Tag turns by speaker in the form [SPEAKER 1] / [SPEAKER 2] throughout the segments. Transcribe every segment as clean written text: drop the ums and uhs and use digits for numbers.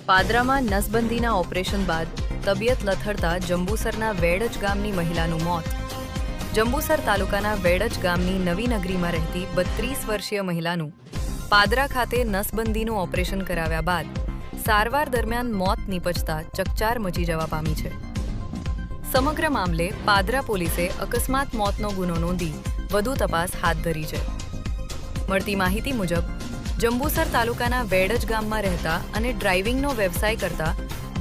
[SPEAKER 1] પાદરામાં નસબંધીના operation બાદ તબિયત લથડતા જંબુસરના વેડજ ગામની મહિલાનું મોત. જંબુસર તાલુકાના વેડજ ગામની નવી નગરીમાં રહેતી 32 વર્ષીય મહિલાનું પાદરા ખાતે નસબંધીનું ઓપરેશન કરાવ્યા બાદ સારવાર દરમિયાન મોત નીપજતા ચકચાર મચી જવા પામી છે. સમગ્ર મામલે પાદરા પોલીસે અકસ્માત મોતનો ગુનો નોંધી વધુ તપાસ હાથ ધરી છે. મળતી માહિતી મુજબ જંબુસર તાલુકાના વેડજ ગામમાં રહેતા અને ડ્રાઇવિંગનો વ્યવસાય કરતા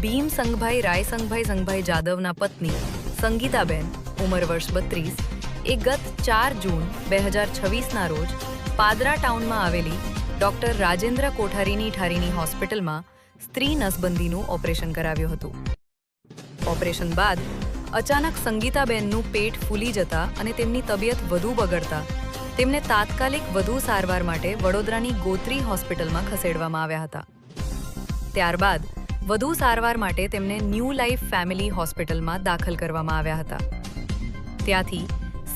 [SPEAKER 1] ભીમ સંઘભાઈ રાયસંઘભાઈ જાદવના પત્ની સંગીતાબેન ઉંમર વર્ષ 32 એ ગત 4 જૂન 2026ના રોજ પાદરા ટાઉનમાં આવેલી ડોક્ટર રાજેન્દ્ર કોઠારીની ઠારીની હોસ્પિટલમાં સ્ત્રી નસબંધીનું ઓપરેશન કરાવ્યું હતું. ઓપરેશન બાદ અચાનક સંગીતાબેનનું પેટ ફૂલી જતા અને તેમની તબિયત વધુ બગડતા તેમને તાત્કાલિક વધુ સારવાર માટે વડોદરાની ગોત્રી હોસ્પિટલમાં ખસેડવામાં આવ્યા હતા. ત્યારબાદ વધુ સારવાર માટે તેમને ન્યૂ લાઈફ ફેમિલી હોસ્પિટલમાં દાખલ કરવામાં આવ્યા હતા. ત્યાંથી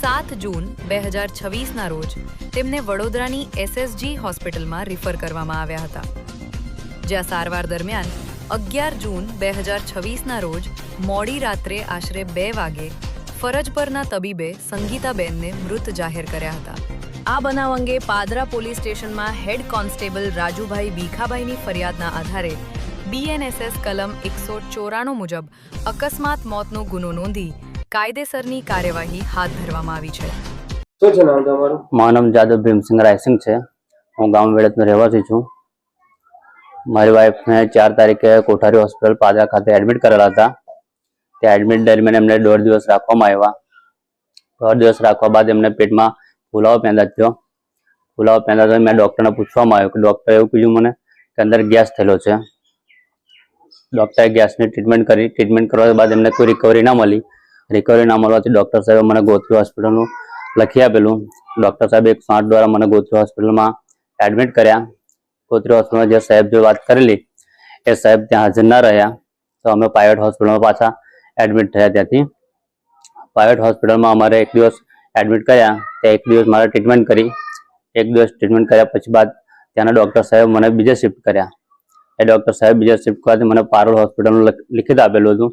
[SPEAKER 1] 7 જૂન 2026ના રોજ તેમને વડોદરાની SSG હોસ્પિટલમાં રિફર કરવામાં આવ્યા હતા, જ્યાં સારવાર દરમિયાન 11 જૂન 2026ના રોજ મોડી રાત્રે આશરે 2 વાગે ફરજ પરના તબીબે સંગીતાબેનને મૃત જાહેર કર્યા હતા. આ બનાવ અંગે પાદરા પોલીસ સ્ટેશનમાં હેડ કોન્સ્ટેબલ રાજુભાઈ ભીખાભાઈની ફરિયાદના આધારે BNSS કલમ 194 મુજબ અકસ્માત મોતનો ગુનો નોંધી કાયદેસરની કાર્યવાહી હાથ ધરવામાં આવી છે.
[SPEAKER 2] શું છે નામ તમારું?
[SPEAKER 3] મારું નામ જાદવ ભીમસિંહ રાયસિંહ છે. હું ગામ વેડજનો રહેવાસી છું. મારી વાઈફને 4 તારીખે કોઠારી હોસ્પિટલ પાદરા ખાતે એડમિટ કરેલા હતા. ત્યાં એડમિટ દરમિયાન એમને 1.5 દિવસ રાખવામાં આવ્યા. 1.5 દિવસ રાખવા બાદ એમને પેટમાં ફુલાવો પેદા થયો. ફુલાવો પેદા થયો મેં ડૉક્ટરને પૂછવામાં આવ્યું કે ડૉક્ટરે એવું કીધું મને કે અંદર ગેસ થયેલો છે. ડૉક્ટરે ગેસની ટ્રીટમેન્ટ કરી. ટ્રીટમેન્ટ કરવા બાદ એમને કોઈ રિકવરી ના મળી. રિકવરી ના મળવાથી ડૉક્ટર સાહેબે મને ગોત્રી હોસ્પિટલનું લખી આપેલું. ડૉક્ટર સાહેબે 108 દ્વારા મને ગોત્રી હોસ્પિટલમાં એડમિટ કર્યા. ગોત્રી હોસ્પિટલમાં જે સાહેબ જે વાત કરેલી એ સાહેબ ત્યાં હાજર ના રહ્યા, તો અમે પ્રાઇવેટ હોસ્પિટલમાં પાછા એડમિટ થયા. ત્યાંથી પ્રાઇવેટ હોસ્પિટલમાં અમારે 1 દિવસ એડમિટ કર્યા. ત્યાં 1 દિવસ મારે ટ્રીટમેન્ટ કરી. 1 દિવસ ટ્રીટમેન્ટ કર્યા પછી બાદ ત્યાંના ડૉક્ટર સાહેબ મને બીજે શિફ્ટ કર્યા. એ ડૉક્ટર સાહેબ બીજે શિફ્ટ કરવાથી મને પારોલ હોસ્પિટલનું લિખિત આપેલું હતું.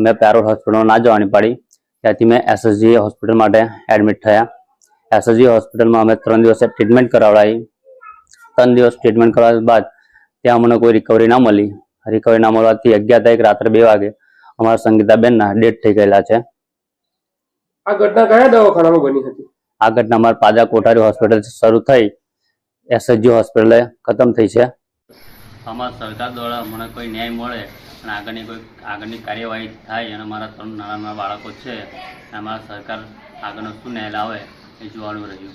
[SPEAKER 3] મેં પારોલ હોસ્પિટલમાં ના જવાની પાડી. ત્યાંથી મેં SSG હોસ્પિટલ માટે એડમિટ થયા. SSG હોસ્પિટલમાં અમે 3 દિવસ ટ્રીટમેન્ટ કરાવડાવી. 3 દિવસ ટ્રીટમેન્ટ કરવા બાદ ત્યાં મને કોઈ રિકવરી ના મળી. રિકવરી ના મળવાથી 11 તારીખ રાત્રે 2 વાગે અમારા સંગીતાબેનના ડેથ થઈ ગયેલા છે.
[SPEAKER 2] આ ઘટના કયા દવાખાનામાં બની હતી?
[SPEAKER 3] આ ઘટના અમારા પાદરા કોઠારી હોસ્પિટલ શરૂ થઈ SSG હોસ્પિટલે ખતમ થઈ છે. અમારા સરકાર દ્વારા મને કોઈ ન્યાય મળે અને આગળની કાર્યવાહી થાય અને મારા 3 નાના બાળકો છે, અમારા સરકાર આગળનો શું ન્યાય લાવે એ જોવાનું રહ્યું.